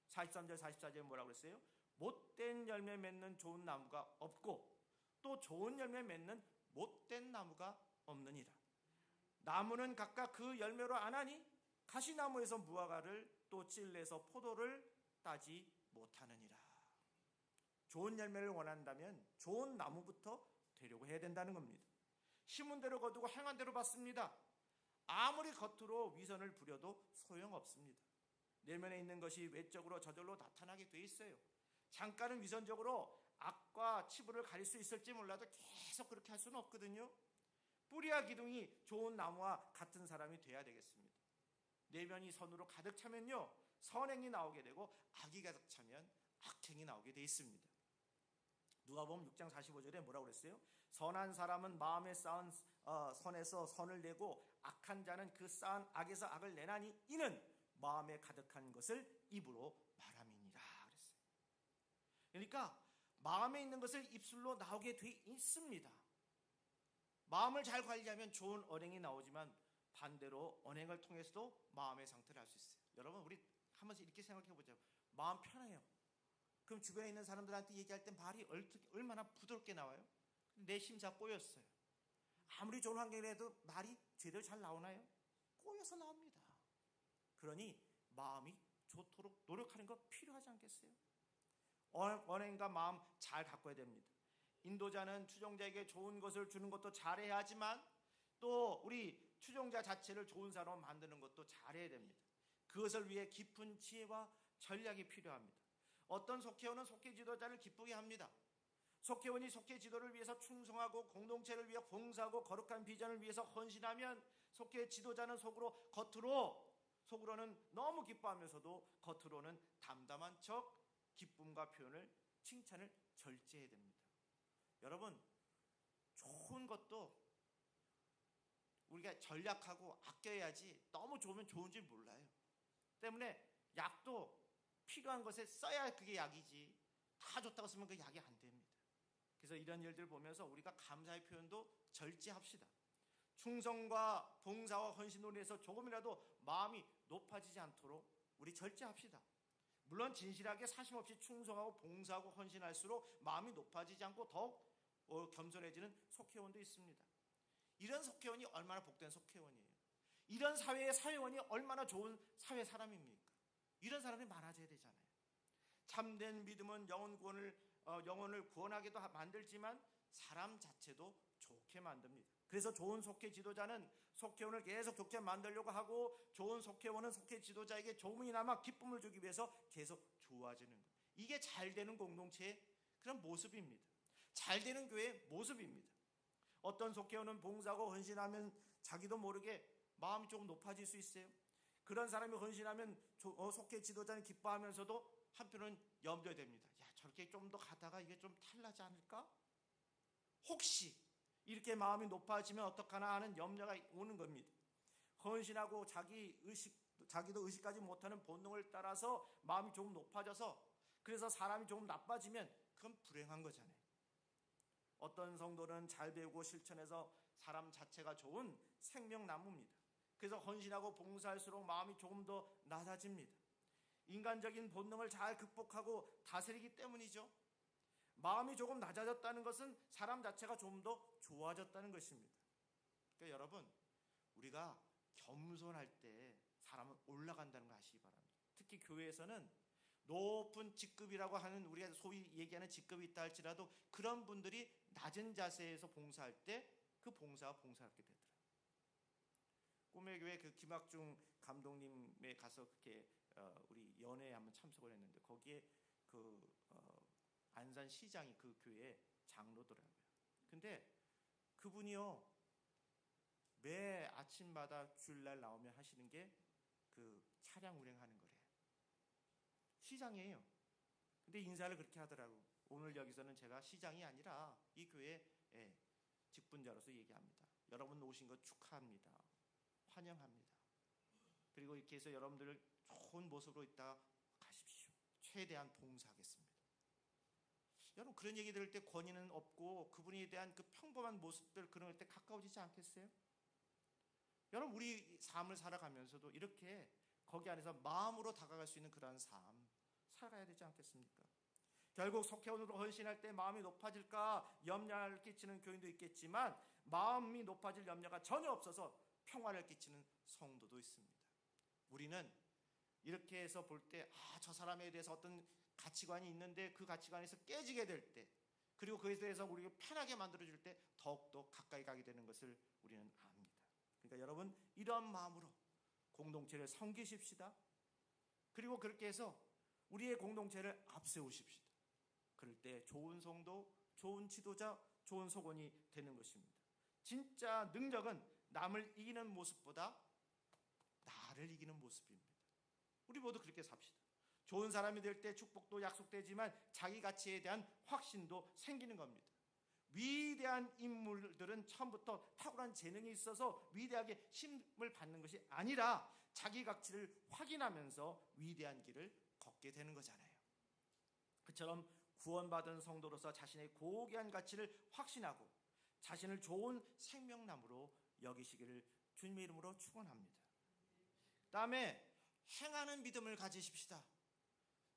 43절 44절에 뭐라고 그랬어요? 못된 열매 맺는 좋은 나무가 없고 또 좋은 열매 맺는 못된 나무가 없느니라. 나무는 각각 그 열매로 아나니 가시나무에서 무화과를 또 찔레에서 포도를 따지 못하느니라. 좋은 열매를 원한다면 좋은 나무부터 되려고 해야 된다는 겁니다. 심은 대로 거두고 행한 대로 받습니다. 아무리 겉으로 위선을 부려도 소용없습니다. 내면에 있는 것이 외적으로 저절로 나타나게 돼 있어요. 잠깐은 위선적으로 악과 치부를 가릴 수 있을지 몰라도 계속 그렇게 할 수는 없거든요. 뿌리와 기둥이 좋은 나무와 같은 사람이 돼야 되겠습니다. 내면이 선으로 가득 차면요, 선행이 나오게 되고 악이 가득 차면 악행이 나오게 돼 있습니다. 누가복음 6장 45절에 뭐라고 그랬어요? 선한 사람은 마음에 쌓은 선에서 선을 내고 악한 자는 그 쌓은 악에서 악을 내나니 이는 마음에 가득한 것을 입으로 말함이니라 그랬어요. 그러니까 마음에 있는 것을 입술로 나오게 돼 있습니다. 마음을 잘 관리하면 좋은 언행이 나오지만 반대로 언행을 통해서도 마음의 상태를 알 수 있어요. 여러분, 우리 한 번씩 이렇게 생각해 보자고. 마음 편해요. 그럼 주변에 있는 사람들한테 얘기할 때 말이 얼마나 부드럽게 나와요? 내 심사 꼬였어요. 아무리 좋은 환경이라도 말이 제대로 잘 나오나요? 꼬여서 나옵니다. 그러니 마음이 좋도록 노력하는 거 필요하지 않겠어요? 언행과 마음 잘 가꿔야 됩니다. 인도자는 추종자에게 좋은 것을 주는 것도 잘해야 하지만 또 우리 추종자 자체를 좋은 사람으로 만드는 것도 잘해야 됩니다. 그것을 위해 깊은 지혜와 전략이 필요합니다. 어떤 속회원은 속회 지도자를 기쁘게 합니다. 속회원이 속회 지도를 위해서 충성하고 공동체를 위해 봉사하고 거룩한 비전을 위해서 헌신하면 속회 지도자는 속으로는 너무 기뻐하면서도 겉으로는 담담한 척 기쁨과 표현을, 칭찬을 절제해야 됩니다. 여러분, 좋은 것도 우리가 전략하고 아껴야지 너무 좋으면 좋은 줄 몰라요. 때문에 약도 필요한 것에 써야 그게 약이지 다 좋다고 쓰면 그 약이 안 됩니다. 그래서 이런 일들을 보면서 우리가 감사의 표현도 절제합시다. 충성과 봉사와 헌신으로 인해서 조금이라도 마음이 높아지지 않도록 우리 절제합시다. 물론 진실하게 사심없이 충성하고 봉사하고 헌신할수록 마음이 높아지지 않고 더욱 겸손해지는 속회원도 있습니다. 이런 속회원이 얼마나 복된 속회원이에요. 이런 사회의 사회원이 얼마나 좋은 사회 사람입니까? 이런 사람이 많아져야 되잖아요. 참된 믿음은 영혼을 구원하게도 만들지만 사람 자체도 좋게 만듭니다. 그래서 좋은 속회 지도자는 속회원을 계속 좋게 만들려고 하고, 좋은 속회원은 속회 지도자에게 조금이나마 기쁨을 주기 위해서 계속 좋아지는 것. 이게 잘 되는 공동체의 그런 모습입니다. 잘 되는 교회의 모습입니다. 어떤 속회원은 봉사하고 헌신하면 자기도 모르게 마음이 조금 높아질 수 있어요. 그런 사람이 헌신하면 속회 지도자는 기뻐하면서도 한편은 염려됩니다. 야, 저렇게 좀 더 가다가 이게 좀 탈나지 않을까? 혹시 이렇게 마음이 높아지면 어떡하나 하는 염려가 오는 겁니다. 헌신하고 자기도 의식하지 못하는 본능을 따라서 마음이 조금 높아져서, 그래서 사람이 조금 나빠지면 그건 불행한 거잖아요. 어떤 성도는 잘 배우고 실천해서 사람 자체가 좋은 생명나무입니다. 그래서 헌신하고 봉사할수록 마음이 조금 더 낮아집니다. 인간적인 본능을 잘 극복하고 다스리기 때문이죠. 마음이 조금 낮아졌다는 것은 사람 자체가 좀 더 좋아졌다는 것입니다. 그러니까 여러분, 우리가 겸손할 때 사람은 올라간다는 거 아시기 바랍니다. 특히 교회에서는 높은 직급이라고 하는, 우리가 소위 얘기하는 직급이 있다 할지라도 그런 분들이 낮은 자세에서 봉사할 때 그 봉사가 봉사하게 되더라고요. 꿈의 교회 그 김학중 감독님에 가서 그렇게 우리 연회에 한번 참석을 했는데, 거기에 안산 시장이 그 교회 장로더라고요. 근데 그분이요, 매 아침마다 주일날 나오면 하시는 게 그 차량 운행하는 거래요. 시장이에요. 근데 인사를 그렇게 하더라고. 오늘 여기서는 제가 시장이 아니라 이 교회 직분자로서 얘기합니다. 여러분 오신 것 축하합니다. 환영합니다. 그리고 이렇게 해서 여러분들 좋은 모습으로 있다 가십시오. 최대한 봉사하겠습니다. 여러분, 그런 얘기 들을 때 권위는 없고 그분에 대한 그 평범한 모습들, 그런 때 가까워지지 않겠어요? 여러분, 우리 삶을 살아가면서도 이렇게 거기 안에서 마음으로 다가갈 수 있는 그런 삶 살아가야 되지 않겠습니까? 결국 속회원으로 헌신할 때 마음이 높아질까 염려를 끼치는 교인도 있겠지만, 마음이 높아질 염려가 전혀 없어서 평화를 끼치는 성도도 있습니다. 우리는 이렇게 해서 볼 때 저 사람에 대해서 어떤 가치관이 있는데 그 가치관에서 깨지게 될 때, 그리고 그에 대해서 우리가 편하게 만들어줄 때 더욱더 가까이 가게 되는 것을 우리는 압니다. 그러니까 여러분, 이러한 마음으로 공동체를 섬기십시다. 그리고 그렇게 해서 우리의 공동체를 앞세우십시다. 그럴 때 좋은 성도, 좋은 지도자, 좋은 속원이 되는 것입니다. 진짜 능력은 남을 이기는 모습보다 나를 나를 이기는 모습입니다. 우리 모두 그렇게 삽시다. 좋은 사람이 될 때 축복도 약속되지만 자기 가치에 대한 확신도 생기는 겁니다. 위대한 인물들은 처음부터 탁월한 재능이 있어서 위대하게 힘을 받는 것이 아니라 자기 가치를 확인하면서 위대한 길을 걷게 되는 거잖아요. 그처럼 구원받은 성도로서 자신의 고귀한 가치를 확신하고 자신을 좋은 생명나무로 여기시기를 주님의 이름으로 축원합니다. 다음에 행하는 믿음을 가지십시다.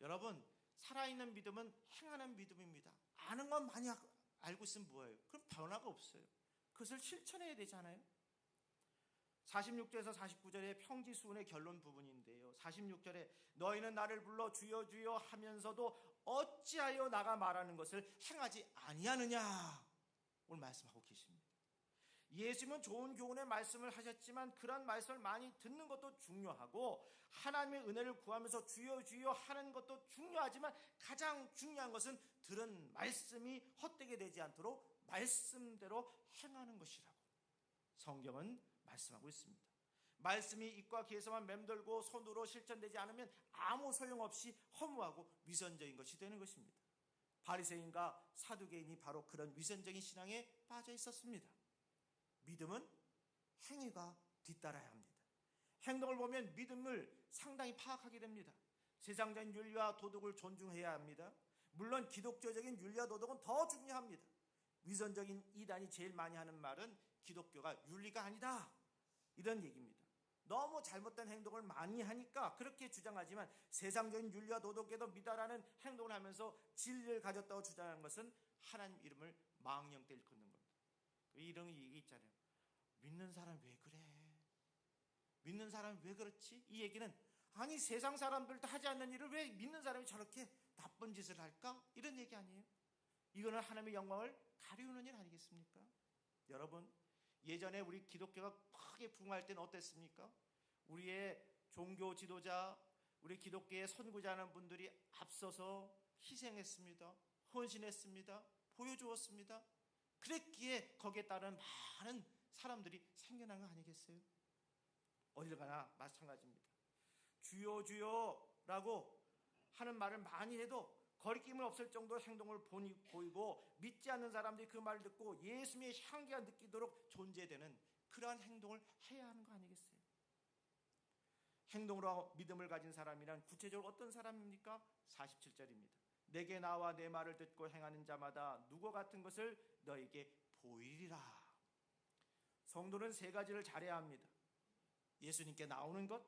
여러분, 살아있는 믿음은 행하는 믿음입니다. 아는 건 많이 알고 있으면 뭐예요? 그럼 변화가 없어요. 그것을 실천해야 되잖아요. 46절에서 49절의 평지수훈의 결론 부분인데요. 46절에 너희는 나를 불러 주여 주여 하면서도 어찌하여 나가 말하는 것을 행하지 아니하느냐, 오늘 말씀하고 계십니다. 예수님은 좋은 교훈의 말씀을 하셨지만 그런 말씀을 많이 듣는 것도 중요하고 하나님의 은혜를 구하면서 주여 주여 하는 것도 중요하지만 가장 중요한 것은 들은 말씀이 헛되게 되지 않도록 말씀대로 행하는 것이라고 성경은 말씀하고 있습니다. 말씀이 입과 귀에서만 맴돌고 손으로 실천되지 않으면 아무 소용없이 허무하고 위선적인 것이 되는 것입니다. 바리새인과 사두개인이 바로 그런 위선적인 신앙에 빠져 있었습니다. 믿음은 행위가 뒤따라야 합니다. 행동을 보면 믿음을 상당히 파악하게 됩니다. 세상적인 윤리와 도덕을 존중해야 합니다. 물론 기독교적인 윤리와 도덕은 더 중요합니다. 위선적인 이단이 제일 많이 하는 말은 기독교가 윤리가 아니다, 이런 얘기입니다. 너무 잘못된 행동을 많이 하니까 그렇게 주장하지만 세상적인 윤리와 도덕에도 미달하는 행동을 하면서 진리를 가졌다고 주장하는 것은 하나님 이름을 망령되이 일컫는 겁니다. 이런 얘기 있잖아요. 믿는 사람 왜 그래? 믿는 사람 왜 그렇지? 이 얘기는 아니 세상 사람들도 하지 않는 일을 왜 믿는 사람이 저렇게 나쁜 짓을 할까? 이런 얘기 아니에요? 이거는 하나님의 영광을 가리우는 일 아니겠습니까? 여러분, 예전에 우리 기독교가 크게 부흥할 때는 어땠습니까? 우리의 종교 지도자, 우리 기독교의 선구자하는 분들이 앞서서 희생했습니다. 헌신했습니다. 보여주었습니다. 그랬기에 거기에 따른 많은 사람들이 생겨난 거 아니겠어요? 어딜 가나 마찬가지입니다. 주여 주여라고 하는 말을 많이 해도 거리낌은 없을 정도의 행동을 보이고 믿지 않는 사람들이 그 말을 듣고 예수님의 향기가 느끼도록 존재되는 그러한 행동을 해야 하는 거 아니겠어요? 행동으로 믿음을 가진 사람이란 구체적으로 어떤 사람입니까? 47절입니다. 내게 나와 내 말을 듣고 행하는 자마다 누구 같은 것을 너에게 보이리라. 성도는 세 가지를 잘해야 합니다. 예수님께 나오는 것,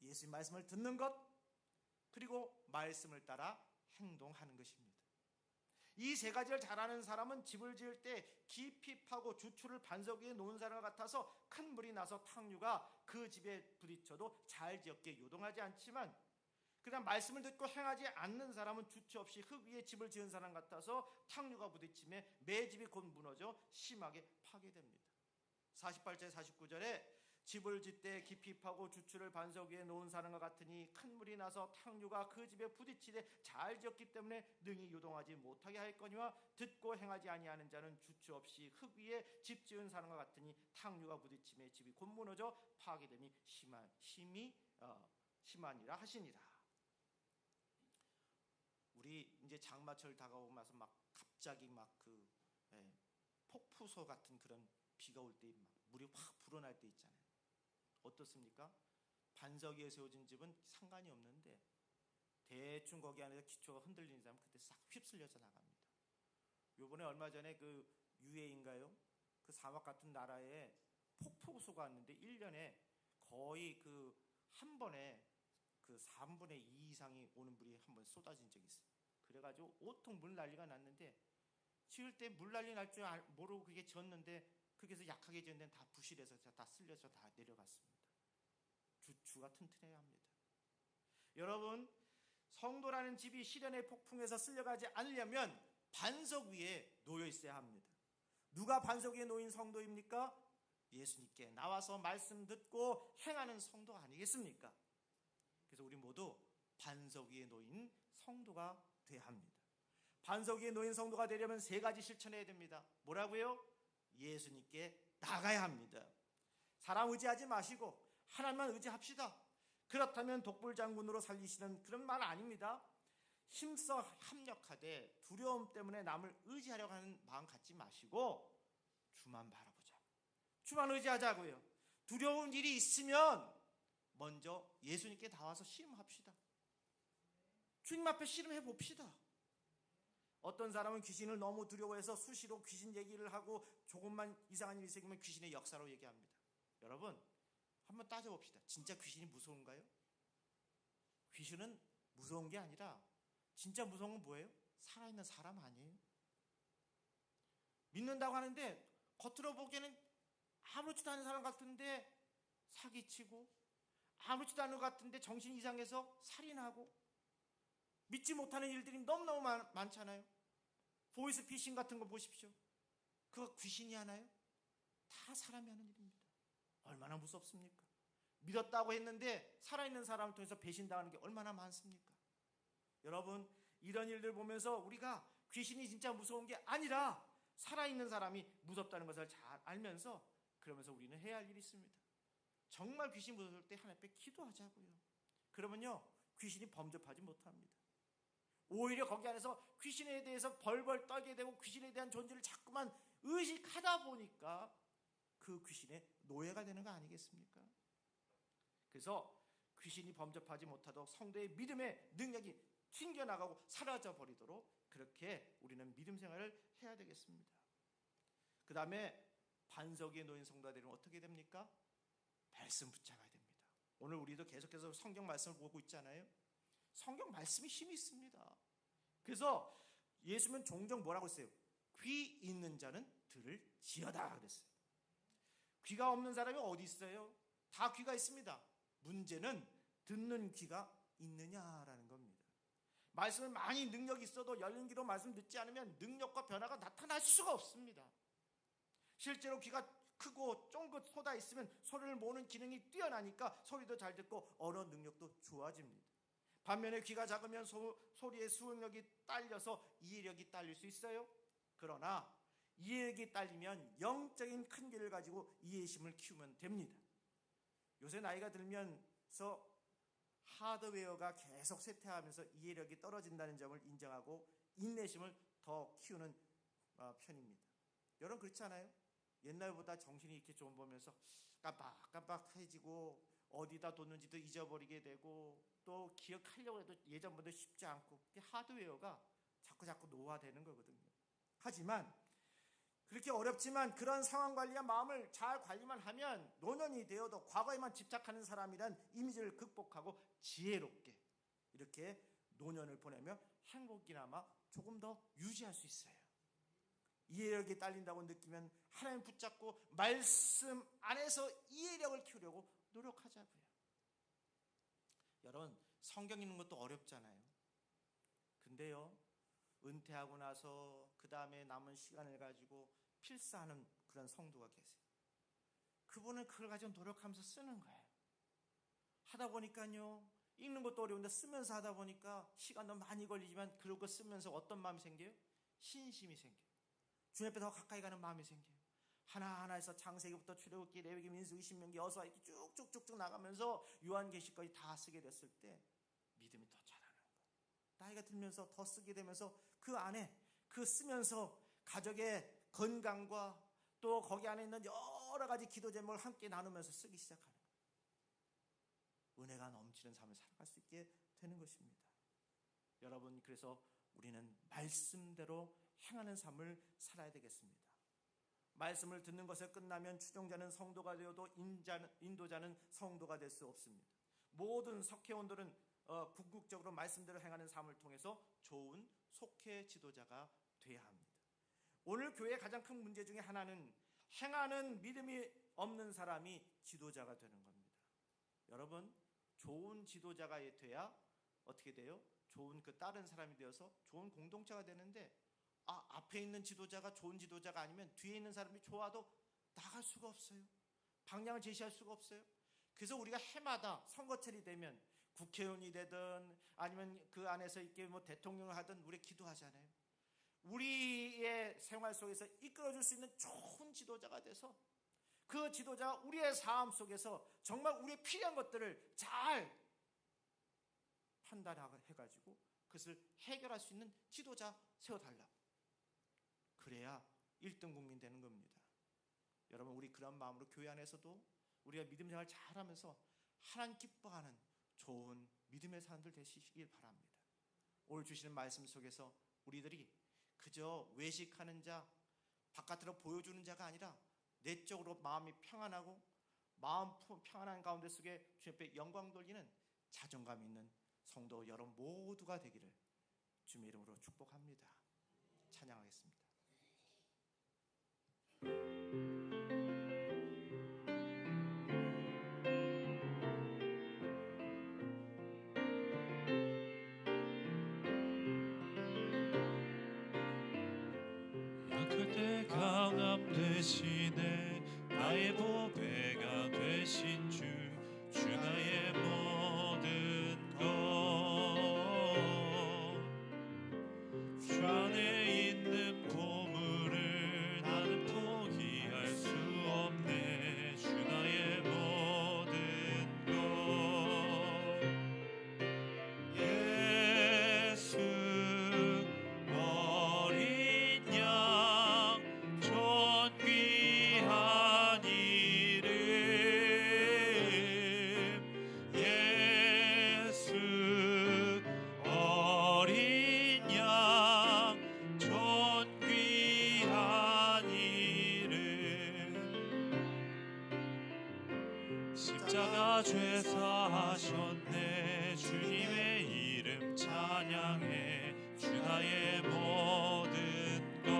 예수님 말씀을 듣는 것, 그리고 말씀을 따라 행동하는 것입니다. 이 세 가지를 잘하는 사람은 집을 지을 때 깊이 파고 주추를 반석 위에 놓은 사람과 같아서 큰 물이 나서 탕류가 그 집에 부딪혀도 잘 지었게 요동하지 않지만, 그다음 말씀을 듣고 행하지 않는 사람은 주추 없이 흙 위에 집을 지은 사람 같아서 탕류가 부딪힘에 매 집이 곧 무너져 심하게 파괴됩니다. 48절 49절에 집을 짓되 깊이 파고 주추를 반석 위에 놓은 사람과 같으니 큰 물이 나서 탕류가 그 집에 부딪히되 잘 지었기 때문에 능히 요동하지 못하게 하였거니와 듣고 행하지 아니하는 자는 주추 없이 흙 위에 집 지은 사람과 같으니 탕류가 부딪힘에 집이 곧 무너져 파괴됨이 심하니라 하시니라. 우리 이제 장마철 다가오면서 막 갑자기 막 폭푸소 같은 그런 비가 올 때 막 물이 확 불어날 때 있잖아요. 어떻습니까? 반석 위에 세워진 집은 상관이 없는데 대충 거기 안에서 기초가 흔들리는 사람은 그때 싹 휩쓸려서 나갑니다. 요번에 얼마 전에 그 UAE인가요? 그 사막 같은 나라에 폭포수가 왔는데 1년에 거의 그 한 번에 그 3분의 2 이상이 오는 물이 한 번 쏟아진 적이 있어요. 그래가지고 온통 물 난리가 났는데 지을 때 물 난리 날 줄 모르고 그게 지었는데 그게서 약하게 지은 데는 다 부실해서 다 쓸려서 다 내려갔습니다. 주추가 튼튼해야 합니다. 여러분, 성도라는 집이 시련의 폭풍에서 쓸려가지 않으려면 반석 위에 놓여 있어야 합니다. 누가 반석 위에 놓인 성도입니까? 예수님께 나와서 말씀 듣고 행하는 성도 아니겠습니까? 그래서 우리 모두 반석 위에 놓인 성도가 돼야 합니다. 반석 위에 놓인 성도가 되려면 세 가지 실천해야 됩니다. 뭐라고요? 예수님께 나가야 합니다. 사람 의지하지 마시고 하나님만 의지합시다. 그렇다면 독불장군으로 살리시는 그런 말 아닙니다. 힘써 합력하되 두려움 때문에 남을 의지하려고 하는 마음 갖지 마시고 주만 바라보자. 주만 의지하자고요. 두려운 일이 있으면 먼저 예수님께 나와서 씨름합시다. 주님 앞에 씨름해 봅시다. 어떤 사람은 귀신을 너무 두려워해서 수시로 귀신 얘기를 하고 조금만 이상한 일이 생기면 귀신의 역사로 얘기합니다. 여러분, 한번 따져봅시다. 진짜 귀신이 무서운가요? 귀신은 무서운 게 아니라 진짜 무서운 건 뭐예요? 살아있는 사람 아니에요? 믿는다고 하는데 겉으로 보기에는 아무렇지도 않은 사람 같은데 사기치고, 아무렇지도 않은 것 같은데 정신 이상해서 살인하고, 믿지 못하는 일들이 너무너무 많잖아요. 보이스피싱 같은 거 보십시오. 그거 귀신이 하나요? 다 사람이 하는 일입니다. 얼마나 무섭습니까? 믿었다고 했는데 살아있는 사람을 통해서 배신당하는 게 얼마나 많습니까? 여러분, 이런 일들 보면서 우리가 귀신이 진짜 무서운 게 아니라 살아있는 사람이 무섭다는 것을 잘 알면서, 그러면서 우리는 해야 할 일이 있습니다. 정말 귀신 무서울 때 하나님 앞에 기도하자고요. 그러면요, 귀신이 범접하지 못합니다. 오히려 거기 안에서 귀신에 대해서 벌벌 떨게 되고 귀신에 대한 존재를 자꾸만 의식하다 보니까 그 귀신의 노예가 되는 거 아니겠습니까? 그래서 귀신이 범접하지 못하도록 성도의 믿음의 능력이 튕겨나가고 사라져 버리도록 그렇게 우리는 믿음 생활을 해야 되겠습니다. 그 다음에 반석 위에 놓인 성도가 되려면 어떻게 됩니까? 말씀 붙잡아야 됩니다. 오늘 우리도 계속해서 성경 말씀을 보고 있잖아요. 성경 말씀이 힘이 있습니다. 그래서 예수님은 종종 뭐라고 했어요? 귀 있는 자는 들을지어다 그랬어요. 귀가 없는 사람이 어디 있어요? 다 귀가 있습니다. 문제는 듣는 귀가 있느냐라는 겁니다. 말씀을 많이 능력이 있어도 열린 귀로 말씀 듣지 않으면 능력과 변화가 나타날 수가 없습니다. 실제로 귀가 크고 쫑긋 쏟아 있으면 소리를 모으는 기능이 뛰어나니까 소리도 잘 듣고 언어 능력도 좋아집니다. 반면에 귀가 작으면 소리의 수응력이 딸려서 이해력이 딸릴 수 있어요. 그러나 이해력이 딸리면 영적인 큰 귀를 가지고 이해심을 키우면 됩니다. 요새 나이가 들면서 하드웨어가 계속 쇠퇴하면서 이해력이 떨어진다는 점을 인정하고 인내심을 더 키우는 편입니다. 여러분 그렇지 않아요? 옛날보다 정신이 이렇게 좀 보면서 깜빡깜빡해지고 어디다 뒀는지도 잊어버리게 되고 또 기억하려고 해도 예전보다 쉽지 않고, 하드웨어가 자꾸 노화되는 거거든요. 하지만 그렇게 어렵지만 그런 상황 관리와 마음을 잘 관리만 하면 노년이 되어도 과거에만 집착하는 사람이란 이미지를 극복하고 지혜롭게 이렇게 노년을 보내며 행복이나마 조금 더 유지할 수 있어요. 이해력이 딸린다고 느끼면 하나님 붙잡고 말씀 안에서 이해력을 키우려고 노력하자고요. 여러분, 성경 읽는 것도 어렵잖아요. 근데요, 은퇴하고 나서 그 다음에 남은 시간을 가지고 필사하는 그런 성도가 계세요. 그분은 그걸 가지고 노력하면서 쓰는 거예요. 하다 보니까요, 읽는 것도 어려운데 쓰면서 하다 보니까 시간도 많이 걸리지만 그러고 쓰면서 어떤 마음이 생겨요? 신심이 생겨요. 주님 앞에 더 가까이 가는 마음이 생겨요. 하나하나에서 창세기부터 출애굽기, 레위기, 민수기, 신명기, 여호수아 이렇게 쭉쭉쭉쭉 나가면서 요한계시까지 다 쓰게 됐을 때 믿음이 더 자라는 거예요. 나이가 들면서 더 쓰게 되면서 그 안에 그 쓰면서 가족의 건강과 또 거기 안에 있는 여러 가지 기도 제목을 함께 나누면서 쓰기 시작하는 거예요. 은혜가 넘치는 삶을 살아갈 수 있게 되는 것입니다. 여러분, 그래서 우리는 말씀대로 행하는 삶을 살아야 되겠습니다. 말씀을 듣는 것에 끝나면 추종자는 성도가 되어도 인도자는 성도가 될 수 없습니다. 모든 석회원들은 궁극적으로 말씀대로 행하는 삶을 통해서 좋은 속회 지도자가 돼야 합니다. 오늘 교회의 가장 큰 문제 중에 하나는 행하는 믿음이 없는 사람이 지도자가 되는 겁니다. 여러분, 좋은 지도자가 돼야 어떻게 돼요? 좋은 그 다른 사람이 되어서 좋은 공동체가 되는데, 앞에 있는 지도자가 좋은 지도자가 아니면 뒤에 있는 사람이 좋아도 나갈 수가 없어요. 방향을 제시할 수가 없어요. 그래서 우리가 해마다 선거철이 되면 국회의원이 되든 아니면 그 안에서 이렇게 대통령을 하든 우리 기도하잖아요. 우리의 생활 속에서 이끌어줄 수 있는 좋은 지도자가 돼서 그 지도자 우리의 삶 속에서 정말 우리의 필요한 것들을 잘 판단해가지고 그것을 해결할 수 있는 지도자 세워달라고. 그래야 1등 국민 되는 겁니다. 여러분, 우리 그런 마음으로 교회 안에서도 우리가 믿음 생활 잘하면서 하나님 기뻐하는 좋은 믿음의 사람들 되시길 바랍니다. 오늘 주시는 말씀 속에서 우리들이 그저 외식하는 자, 바깥으로 보여주는 자가 아니라 내적으로 마음이 평안하고 마음 평안한 가운데 속에 주님 앞에 영광 돌리는 자존감 있는 성도 여러분 모두가 되기를 주님의 이름으로 축복합니다. 찬양하겠습니다. 약할 때 강함 되시네 나의 보배가 되신 주 나의 모든 것 주 안에 있는 보물을 나는 포기할 수 없네 주 나의 모든 것 예수 어린 양 존귀한 이름 예수 어린 양 존귀한 이름 십자가 죄사하셨네 주님의 이름 찬양해 주 나의 모든 것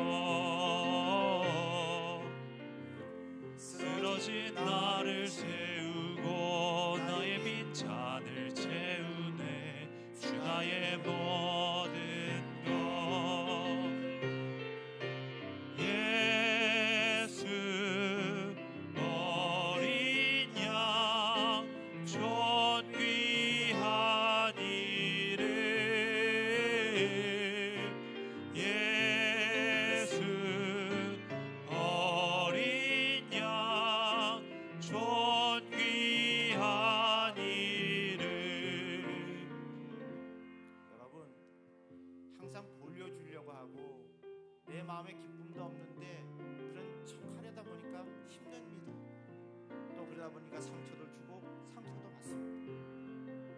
쓰러진 나를 세우고 나의 빈잔을 채우네 주 나의 모든 것 예수 어린 양 존귀한 이름 예수 어린 양 존귀한 이름 여러분, 항상 보여주려고 하고 내 마음에 기쁨도 없는데 그런 척 하려다 보니까 힘듭니다. 또 그러다 보니까 상처도 주고 상처도 받습니다.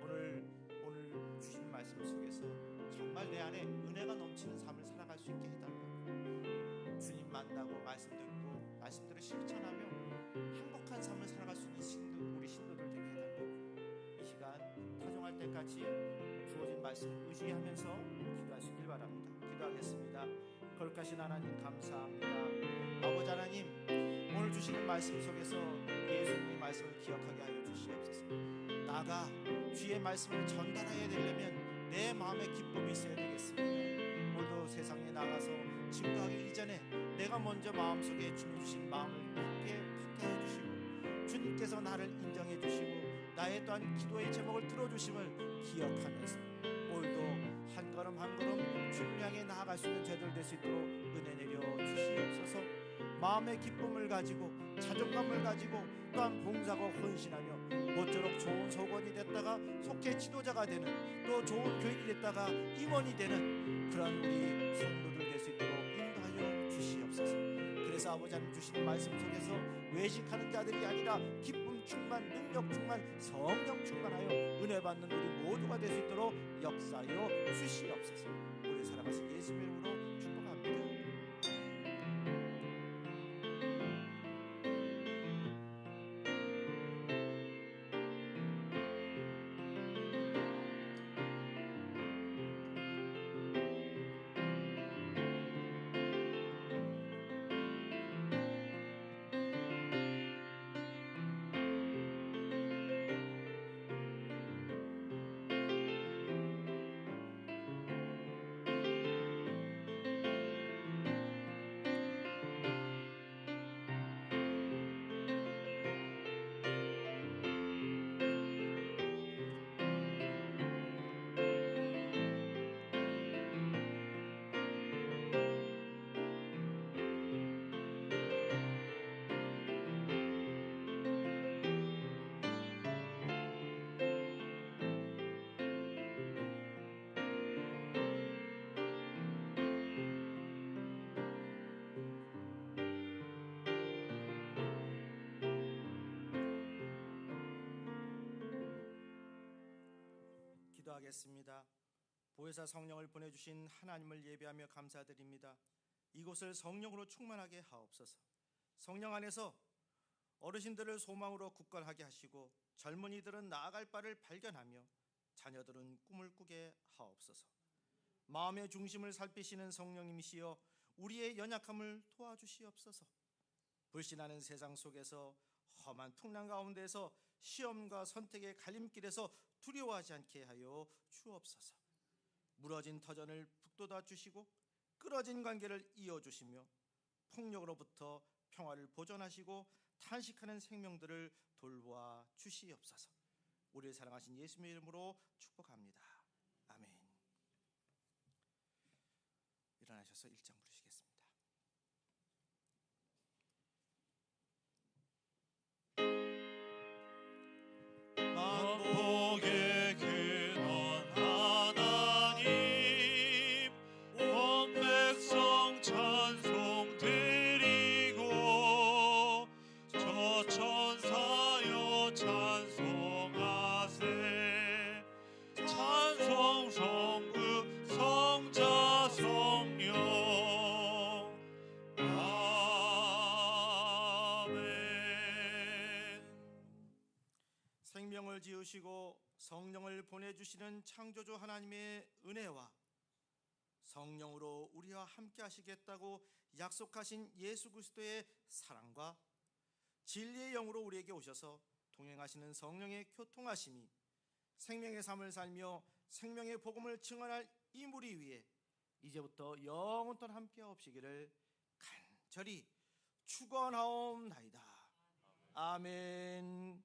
오늘 주신 말씀 속에서 정말 내 안에 은혜가 넘치는 삶을 살아갈 수 있게 해달라고. 주님 만나고 말씀 듣고 말씀들을 실천하며 행복한 삶을 살아갈 수 있는 우리 신도들 되게 해달라고. 이 시간 타종할 때까지 주어진 말씀 의지하면서 기도하시길 바랍니다. 기도하겠습니다. 거룩하신 하나님 감사합니다. 아버지 하나님, 오늘 주시는 말씀 속에서 예수님의 말씀을 기억하게 하여 주시옵소서. 나가 주의 말씀을 전달해야 되려면 내 마음에 기쁨이 있어야 되겠습니다. 오늘도 세상에 나가서 증거하기 이전에 내가 먼저 마음속에 주님 주신 마음을 굳게 해 주시고 주님께서 나를 인정해 주시고 나의 또한 기도의 제목을 들어주심을 기억하면서 오늘도 한 걸음 한 걸음 주님 향해 나아갈 수 있는 저희들 될 수 있도록 은혜 내려 주시옵소서. 마음의 기쁨을 가지고 자존감을 가지고 또한 봉사하고 헌신하며 모쪼록 좋은 소관이 됐다가 속해 지도자가 되는 또 좋은 교인이 됐다가 임원이 되는 그런 우리 성도들 될 수 있도록 인도하여 주시옵소서. 그래서 아버지 하나님 주시는 말씀 속에서 외식하는 자들이 아니라 기쁨 충만, 능력 충만, 성령 충만하여 은혜 받는 우리 모두가 될 수 있도록 역사하여 주시옵소서. 우리 살아가신 예수님의 이름으로 축복합니다. 기도하겠습니다. 보혜사 성령을 보내주신 하나님을 예배하며 감사드립니다. 이곳을 성령으로 충만하게 하옵소서. 성령 안에서 어르신들을 소망으로 굳건하게 하시고 젊은이들은 나아갈 바를 발견하며 자녀들은 꿈을 꾸게 하옵소서. 마음의 중심을 살피시는 성령님이시여 우리의 연약함을 도와주시옵소서. 불신하는 세상 속에서 험한 풍랑 가운데서 시험과 선택의 갈림길에서 두려워하지 않게 하여 주옵소서. 무너진 터전을 북돋아 주시고 끊어진 관계를 이어주시며 폭력으로부터 평화를 보존하시고 탄식하는 생명들을 돌보아 주시옵소서. 우리를 사랑하신 예수님의 이름으로 축복합니다. 아멘. 일어나셔서 1장 부르시겠습니다. 만복의 근원 하나님 온 백성 찬송 드리고 저 천사여 찬송하세 찬송 성부 성자 성령 아멘. 생명을 지으시고 성령을 보내주시는 창조주 하나님의 은혜와 성령으로 우리와 함께 하시겠다고 약속하신 예수 그리스도의 사랑과 진리의 영으로 우리에게 오셔서 동행하시는 성령의 교통하심이 생명의 삶을 살며 생명의 복음을 증언할 이 무리 위에 이제부터 영원토록 함께 하옵시기를 간절히 축원하옵나이다. 아멘.